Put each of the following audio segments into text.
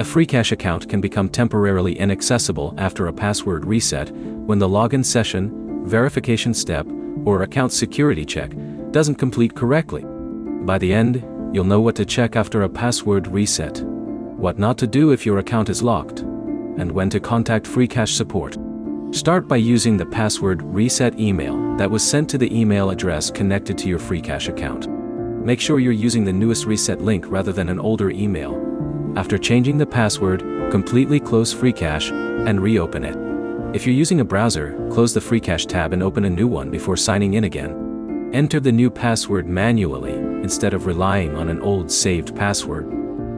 A Freecash account can become temporarily inaccessible after a password reset when the login session, verification step, or account security check doesn't complete correctly. By the end, you'll know what to check after a password reset, what not to do if your account is locked, and when to contact Freecash support. Start by using the password reset email that was sent to the email address connected to your Freecash account. Make sure you're using the newest reset link rather than an older email. After changing the password, completely close Freecash and reopen it. If you're using a browser, close the Freecash tab and open a new one before signing in again. Enter the new password manually instead of relying on an old saved password.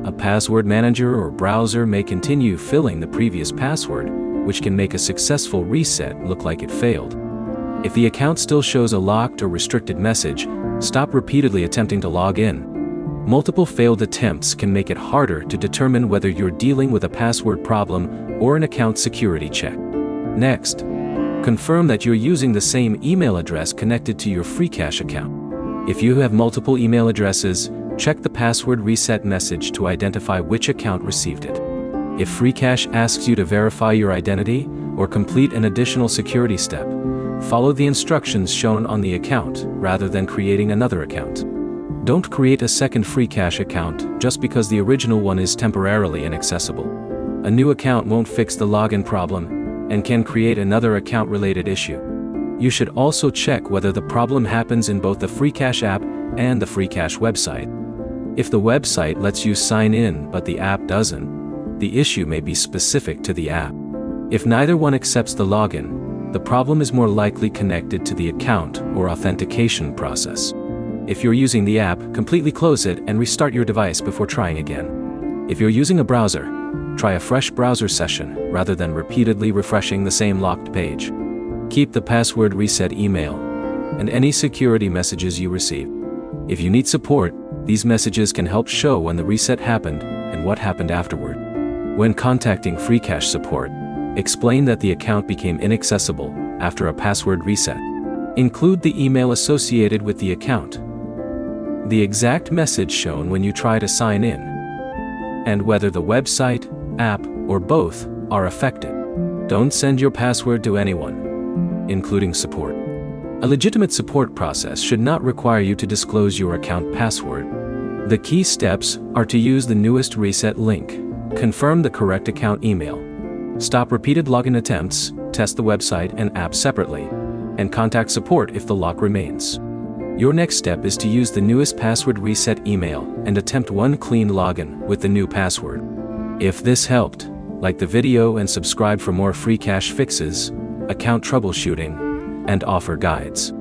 A password manager or browser may continue filling the previous password, which can make a successful reset look like it failed. If the account still shows a locked or restricted message, stop repeatedly attempting to log in. Multiple failed attempts can make it harder to determine whether you're dealing with a password problem or an account security check. Next, confirm that you're using the same email address connected to your Freecash account. If you have multiple email addresses, check the password reset message to identify which account received it. If Freecash asks you to verify your identity or complete an additional security step, follow the instructions shown on the account rather than creating another account. Don't create a second Freecash account just because the original one is temporarily inaccessible. A new account won't fix the login problem and can create another account-related issue. You should also check whether the problem happens in both the Freecash app and the Freecash website. If the website lets you sign in but the app doesn't, the issue may be specific to the app. If neither one accepts the login, the problem is more likely connected to the account or authentication process. If you're using the app, completely close it and restart your device before trying again. If you're using a browser, try a fresh browser session rather than repeatedly refreshing the same locked page. Keep the password reset email and any security messages you receive. If you need support, these messages can help show when the reset happened and what happened afterward. When contacting Freecash support, explain that the account became inaccessible after a password reset. Include the email associated with the account, the exact message shown when you try to sign in, and whether the website, app, or both are affected. Don't send your password to anyone, including support. A legitimate support process should not require you to disclose your account password. The key steps are to use the newest reset link, confirm the correct account email, stop repeated login attempts, test the website and app separately, and contact support if the lock remains. Your next step is to use the newest password reset email and attempt one clean login with the new password. If this helped, like the video and subscribe for more Freecash fixes, account troubleshooting, and offer guides.